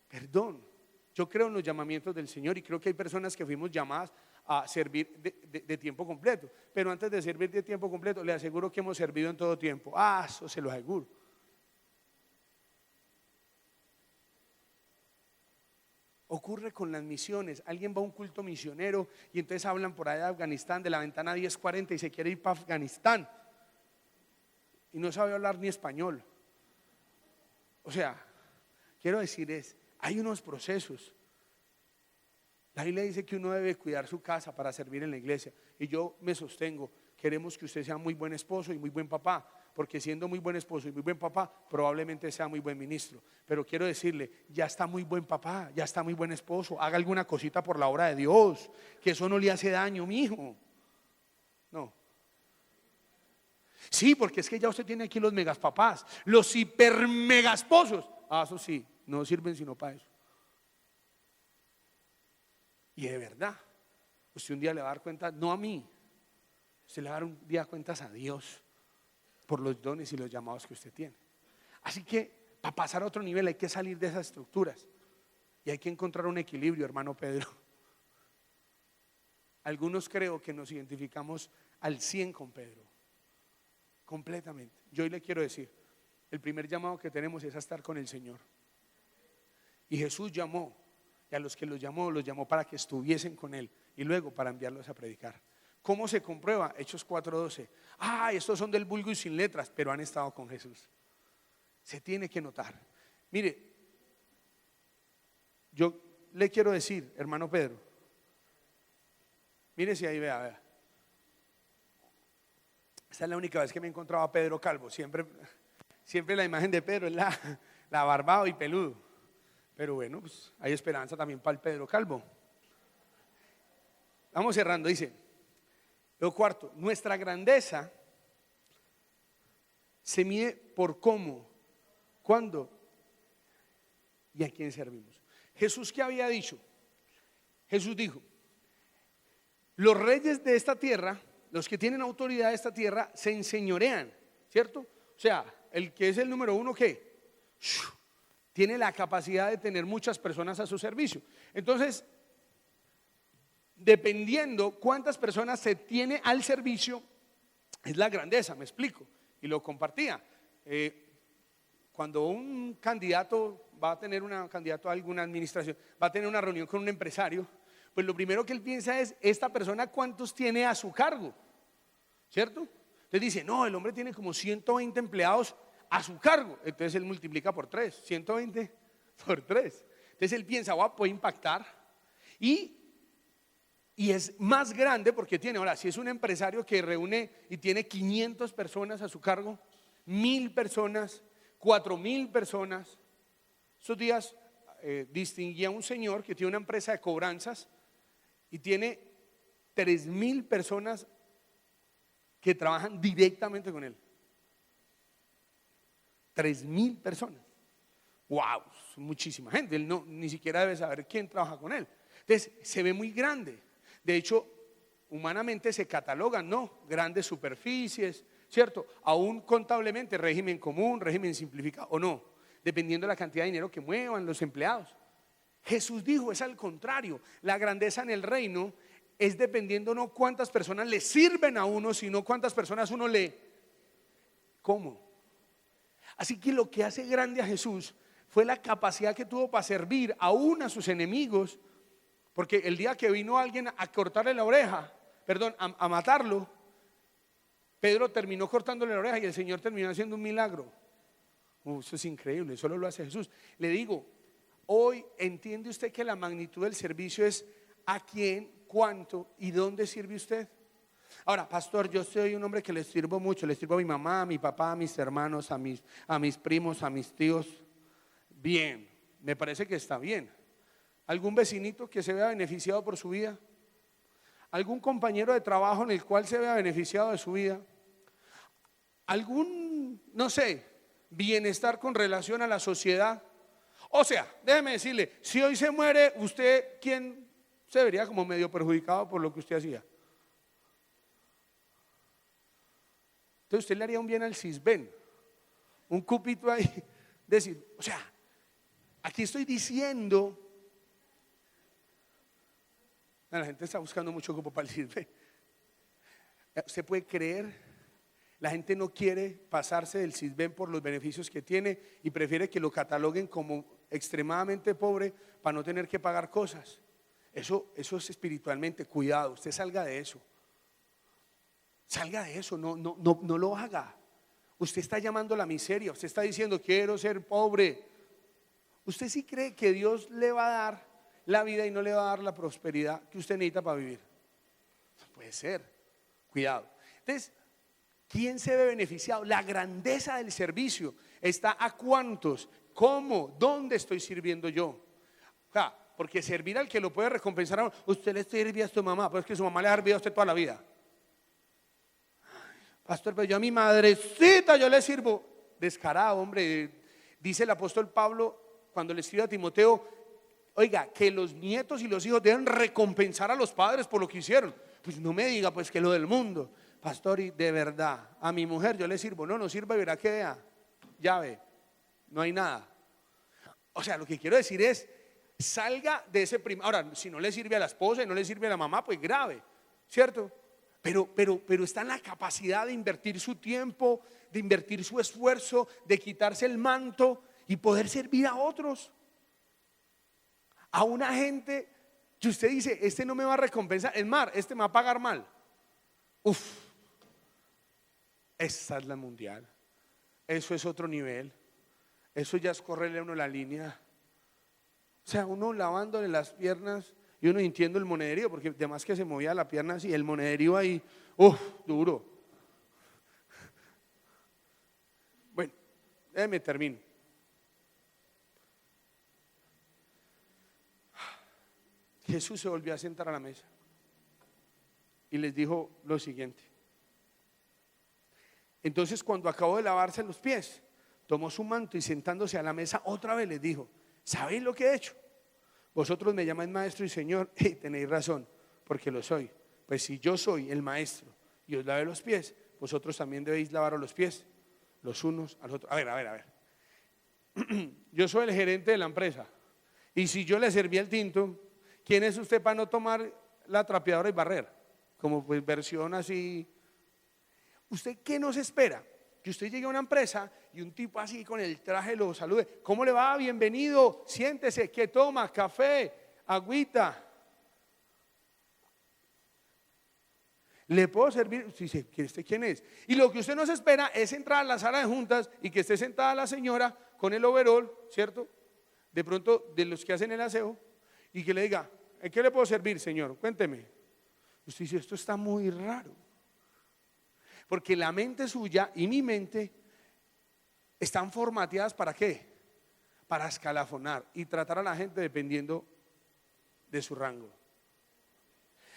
perdón. Yo creo en los llamamientos del Señor y creo que hay personas que fuimos llamadas a servir de tiempo completo. Pero antes de servir de tiempo completo, le aseguro que hemos servido en todo tiempo. Eso se lo aseguro. Ocurre con las misiones. Alguien va a un culto misionero y entonces hablan por allá de Afganistán, de la ventana 1040, y se quiere ir para Afganistán y no sabe hablar ni español. O sea, quiero decir hay unos procesos. La Biblia dice que uno debe cuidar su casa para servir en la iglesia, y yo me sostengo, queremos que usted sea muy buen esposo y muy buen papá, porque siendo muy buen esposo y muy buen papá, probablemente sea muy buen ministro. Pero quiero decirle, ya está muy buen papá, ya está muy buen esposo, haga alguna cosita por la obra de Dios, que eso no le hace daño, mijo. No. Sí, porque es que ya usted tiene aquí los megas papás, los hiper mega esposos. Eso sí, no sirven sino para eso. Y de verdad, usted un día le va a dar cuenta, no a mí, usted le va a dar un día cuentas a Dios por los dones y los llamados que usted tiene. Así que para pasar a otro nivel hay que salir de esas estructuras. Y hay que encontrar un equilibrio, hermano Pedro. Algunos creo que nos identificamos al 100 con Pedro, completamente. Yo hoy le quiero decir, el primer llamado que tenemos es a estar con el Señor. Y Jesús llamó, y a los que los llamó para que estuviesen con Él y luego para enviarlos a predicar. ¿Cómo se comprueba? Hechos 4:12. Estos son del vulgo y sin letras, pero han estado con Jesús. Se tiene que notar. Mire, yo le quiero decir, hermano Pedro, mire si ahí vea. Esta es la única vez que me encontraba a Pedro calvo. Siempre la imagen de Pedro es la barbado y peludo. Pero bueno, pues hay esperanza también para el Pedro calvo. Vamos cerrando, dice. Lo cuarto, nuestra grandeza se mide por cómo, cuándo y a quién servimos. Jesús, ¿qué había dicho? Jesús dijo: los reyes de esta tierra, los que tienen autoridad de esta tierra, se enseñorean, ¿cierto? O sea, el que es el número uno, ¿qué? Tiene la capacidad de tener muchas personas a su servicio. Entonces, dependiendo cuántas personas se tiene al servicio, es la grandeza, me explico. Y lo compartía. Cuando un candidato va a tener candidato a alguna administración, va a tener una reunión con un empresario, pues lo primero que él piensa es: esta persona cuántos tiene a su cargo, ¿cierto? Entonces dice: no, el hombre tiene como 120 empleados a su cargo. Entonces él multiplica por 3, 120 por 3. Entonces él piensa: puede impactar. Y es más grande porque tiene, ahora, si es un empresario que reúne y tiene 500 personas a su cargo, 1000 personas, 4000 personas. Estos días distinguí a un señor que tiene una empresa de cobranzas y tiene 3000 personas que trabajan directamente con él. 3000 personas. Wow, es muchísima gente. Él ni siquiera debe saber quién trabaja con él. Entonces se ve muy grande. De hecho, humanamente se catalogan, ¿no? Grandes superficies, ¿cierto? Aún contablemente, régimen común, régimen simplificado o no, dependiendo de la cantidad de dinero que muevan los empleados. Jesús dijo: es al contrario, la grandeza en el reino es dependiendo no cuántas personas le sirven a uno, sino cuántas personas uno ¿cómo? Así que lo que hace grande a Jesús fue la capacidad que tuvo para servir aún a sus enemigos. Porque el día que vino alguien a cortarle la oreja, a matarlo, Pedro terminó cortándole la oreja y el Señor terminó haciendo un milagro. Eso es increíble, solo lo hace Jesús. Le digo, hoy entiende usted que la magnitud del servicio es a quién, cuánto y dónde sirve usted. Ahora, pastor, yo soy un hombre que le sirvo mucho, le sirvo a mi mamá, a mi papá, a mis hermanos, a mis primos, a mis tíos. Bien, me parece que está bien. ¿Algún vecinito que se vea beneficiado por su vida? ¿Algún compañero de trabajo en el cual se vea beneficiado de su vida? ¿Algún, no sé, bienestar con relación a la sociedad? O sea, déjeme decirle, si hoy se muere usted, ¿quién se vería como medio perjudicado por lo que usted hacía? Entonces usted le haría un bien al Cisben, un cupito ahí, decir, o sea, aquí estoy diciendo, la gente está buscando mucho cupo para el Cisben. Usted puede creer, la gente no quiere pasarse del Cisben por los beneficios que tiene y prefiere que lo cataloguen como extremadamente pobre para no tener que pagar cosas. Eso es espiritualmente, cuidado, usted salga de eso. Salga de eso, no lo haga. Usted está llamando a la miseria, usted está diciendo quiero ser pobre. ¿Usted sí cree que Dios le va a dar la vida y no le va a dar la prosperidad que usted necesita para vivir? No puede ser, cuidado. Entonces, ¿quién se ve beneficiado? La grandeza del servicio está a cuántos, cómo, dónde estoy sirviendo yo. O sea, porque servir al que lo puede recompensar a uno, usted le sirve a su mamá, pero es que su mamá le ha servido a usted toda la vida. Pastor, pero yo a mi madrecita yo le sirvo. Descarado, hombre. Dice el apóstol Pablo cuando le escribe a Timoteo: oiga, que los nietos y los hijos deben recompensar a los padres por lo que hicieron. Pues no me diga pues que lo del mundo. Pastor, y de verdad, a mi mujer yo le sirvo. No sirva y verá que vea. Ya ve, no hay nada. O sea, lo que quiero decir es, salga de ese Ahora, si no le sirve a la esposa y no le sirve a la mamá, pues grave, ¿cierto? Pero está en la capacidad de invertir su tiempo, de invertir su esfuerzo, de quitarse el manto y poder servir a otros. A una gente que usted dice, este no me va a recompensar, este me va a pagar mal. Uf, esa es la mundial. Eso es otro nivel. Eso ya es correrle a uno la línea. O sea, uno lavándole las piernas y uno sintiendo el monederío, porque además que se movía la pierna así, el monederío ahí, uf, duro. Bueno, déjeme termino. Jesús se volvió a sentar a la mesa y les dijo lo siguiente. Entonces, cuando acabó de lavarse los pies, tomó su manto y sentándose a la mesa otra vez les dijo: ¿sabéis lo que he hecho? Vosotros me llamáis maestro y señor, y tenéis razón, porque lo soy. Pues si yo soy el maestro y os lavé los pies, vosotros también debéis lavaros los pies los unos a los otros. A ver. Yo soy el gerente de la empresa y si yo le serví el tinto, ¿quién es usted para no tomar la trapeadora y barrer? Como pues versión así. ¿Usted qué nos espera? Que usted llegue a una empresa y un tipo así con el traje lo salude. ¿Cómo le va? Bienvenido, siéntese. ¿Qué toma? Café, agüita. ¿Le puedo servir? Dice, ¿usted quién es? Y lo que usted nos espera es entrar a la sala de juntas y que esté sentada la señora con el overol, ¿cierto? De pronto, de los que hacen el aseo, y que le diga: ¿en qué le puedo servir, señor? Cuénteme. Usted dice, esto está muy raro. Porque la mente suya y mi mente están formateadas ¿para qué? Para escalafonar y tratar a la gente dependiendo de su rango.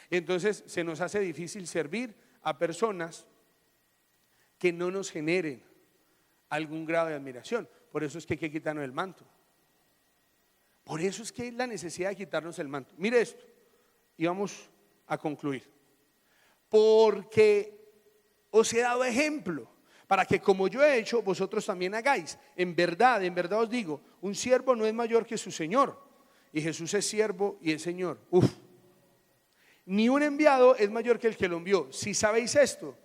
Entonces se nos hace difícil servir a personas que no nos generen algún grado de admiración. Por eso es que hay que quitarnos el manto. Por eso es que hay la necesidad de quitarnos el manto. Mire esto y vamos a concluir. Porque os he dado ejemplo para que como yo he hecho, vosotros también hagáis. En verdad os digo, un siervo no es mayor que su señor. Y Jesús es siervo y es señor. Ni un enviado es mayor que el que lo envió. Si sabéis esto,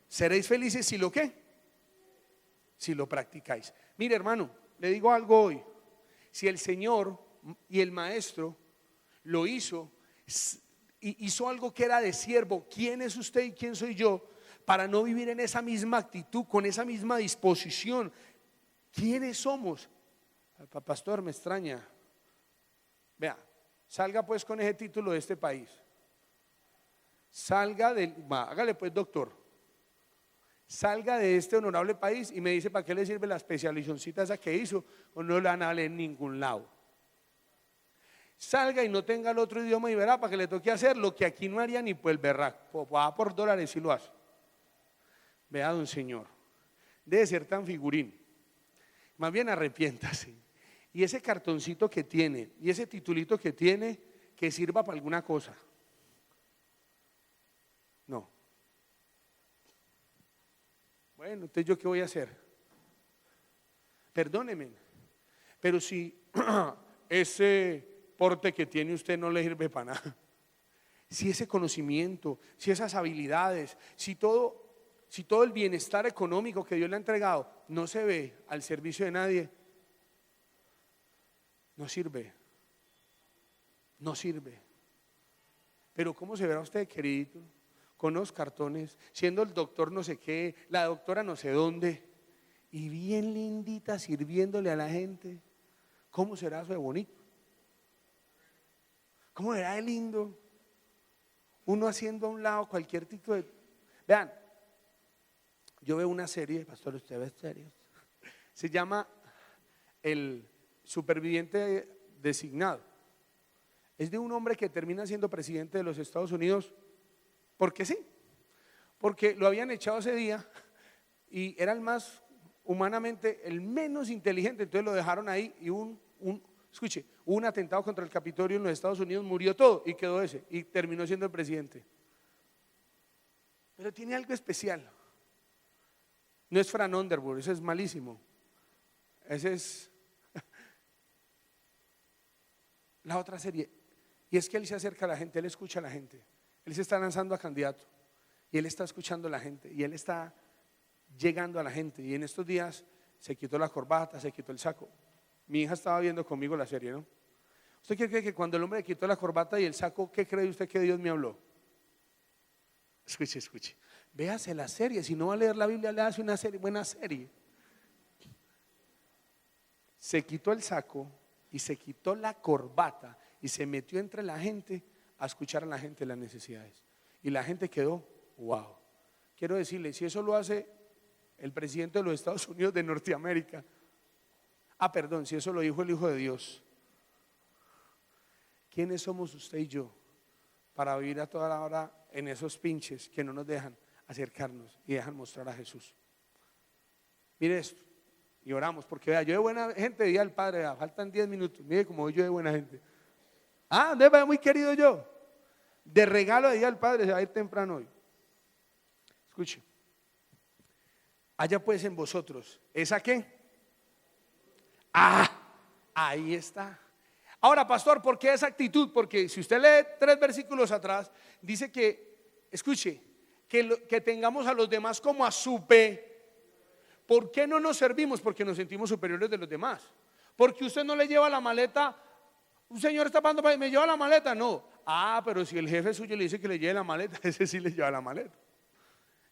seréis felices si lo ¿qué? Si lo practicáis. Mire, hermano, le digo algo hoy. Si el Señor y el Maestro lo hizo algo que era de siervo, ¿quién es usted y quién soy yo para no vivir en esa misma actitud, con esa misma disposición? ¿Quiénes somos? Pastor, me extraña. Vea, salga pues con ese título de este país. Hágale pues, doctor. Salga de este honorable país y me dice para qué le sirve la especializacióncita esa que hizo, o no la van a leer en ningún lado. Salga y no tenga el otro idioma y verá para que le toque hacer lo que aquí no haría ni por el berraco. Va por dólares y lo hace. Vea, don señor, debe ser tan figurín. Más bien arrepiéntase. Y ese cartoncito que tiene y ese titulito que tiene, que sirva para alguna cosa. No. Bueno, entonces ¿yo qué voy a hacer? Perdóneme, pero si ese porte que tiene usted no le sirve para nada, si ese conocimiento, si esas habilidades, si todo el bienestar económico que Dios le ha entregado no se ve al servicio de nadie, no sirve. Pero ¿cómo se verá usted, queridito? Con los cartones, siendo el doctor no sé qué, la doctora no sé dónde, y bien lindita sirviéndole a la gente. ¿Cómo será eso de bonito? ¿Cómo será de lindo? Uno haciendo a un lado cualquier tipo de... Vean, yo veo una serie, pastor, usted ve series, se llama El Superviviente Designado. Es de un hombre que termina siendo presidente de los Estados Unidos. Porque sí, porque lo habían echado ese día y era el más humanamente, el menos inteligente, entonces lo dejaron ahí y hubo un atentado contra el Capitolio en los Estados Unidos, murió todo y quedó ese y terminó siendo el presidente. Pero tiene algo especial. No es Fran Underwood, ese es malísimo. Ese es la otra serie. Y es que él se acerca a la gente, él escucha a la gente. Él se está lanzando a candidato y él está escuchando a la gente y él está llegando a la gente. Y en estos días se quitó la corbata, se quitó el saco. Mi hija estaba viendo conmigo la serie, ¿no? ¿Usted qué cree que cuando el hombre quitó la corbata y el saco, qué cree usted que Dios me habló? Escuche, escuche. Véase la serie, si no va a leer la Biblia, le hace una serie, buena serie. Se quitó el saco y se quitó la corbata y se metió entre la gente a escuchar a la gente las necesidades. Y la gente quedó, wow. Quiero decirle, si eso lo hace el presidente de los Estados Unidos de Norteamérica, perdón, si eso lo dijo el Hijo de Dios, ¿quiénes somos usted y yo para vivir a toda la hora en esos pinches que no nos dejan acercarnos y dejan mostrar a Jesús? Mire esto, y oramos, porque vea, yo de buena gente, día al Padre, faltan 10 minutos, mire como yo de buena gente. ¿Dónde va muy querido yo? De regalo de día al Padre, se va a ir temprano hoy. Escuche, haya pues en vosotros, ¿esa qué? Ahí está. Ahora, pastor, ¿por qué esa actitud? Porque si usted lee 3 versículos atrás, dice que, escuche, que tengamos a los demás como a ¿Por qué no nos servimos? Porque nos sentimos superiores de los demás. Porque usted no le lleva la maleta, un señor está pagando para me lleva la maleta, no. Pero si el jefe suyo le dice que le lleve la maleta, ese sí le lleva la maleta.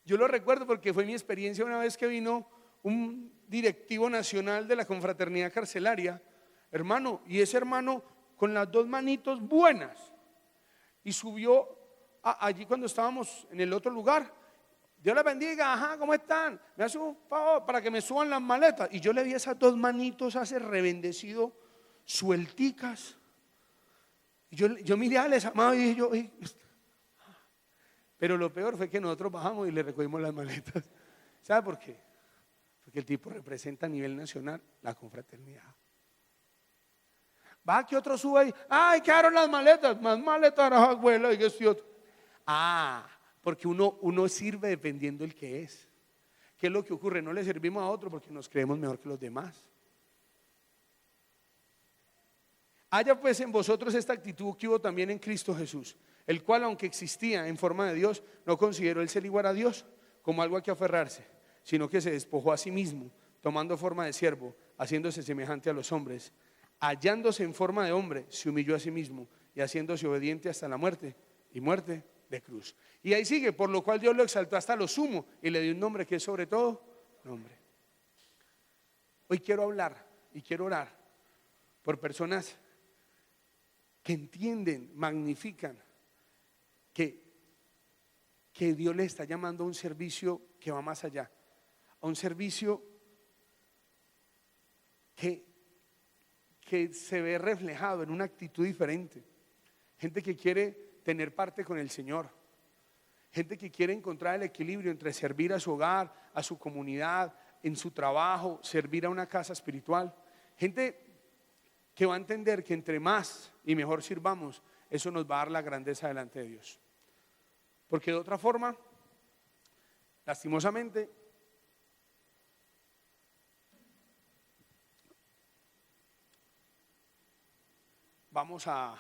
Yo lo recuerdo porque fue mi experiencia una vez que vino un directivo nacional de la confraternidad carcelaria, hermano, y ese hermano con las 2 manitos buenas, y subió allí cuando estábamos en el otro lugar. Dios les bendiga, ¿cómo están? Me hace un favor para que me suban las maletas. Y yo le vi esas 2 manitos hace rebendecido, suelticas. Y yo miré a les amado y dije yo, pero lo peor fue que nosotros bajamos y le recogimos las maletas. ¿Sabe por qué? Porque el tipo representa a nivel nacional la confraternidad. Va que otro sube ahí, quedaron las maletas, más maletas, abuela, y este otro. Porque uno sirve dependiendo el que es. ¿Qué es lo que ocurre? No le servimos a otro porque nos creemos mejor que los demás. Haya pues en vosotros esta actitud que hubo también en Cristo Jesús, el cual, aunque existía en forma de Dios, no consideró el ser igual a Dios como algo a que aferrarse, sino que se despojó a sí mismo, tomando forma de siervo, haciéndose semejante a los hombres. Hallándose en forma de hombre, se humilló a sí mismo y haciéndose obediente hasta la muerte, y muerte de cruz. Y ahí sigue, por lo cual Dios lo exaltó hasta lo sumo y le dio un nombre que es sobre todo nombre. Hoy quiero hablar y quiero orar por personas que entienden, magnifican que Dios les está llamando a un servicio que va más allá, a un servicio que se ve reflejado en una actitud diferente. Gente que quiere tener parte con el Señor, gente que quiere encontrar el equilibrio entre servir a su hogar, a su comunidad, en su trabajo, servir a una casa espiritual. Gente que va a entender que entre más y mejor sirvamos, eso nos va a dar la grandeza delante de Dios. Porque de otra forma, lastimosamente, vamos a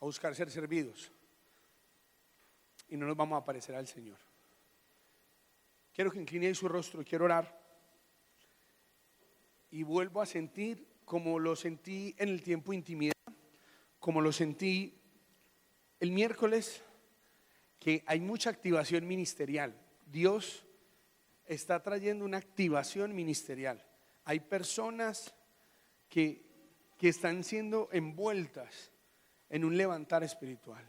buscar ser servidos y no nos vamos a parecer al Señor. Quiero que incline su rostro, quiero orar y vuelvo a sentir como lo sentí en el tiempo de intimidad, como lo sentí el miércoles, que hay mucha activación ministerial. Dios está trayendo una activación ministerial. Hay personas que están siendo envueltas en un levantar espiritual.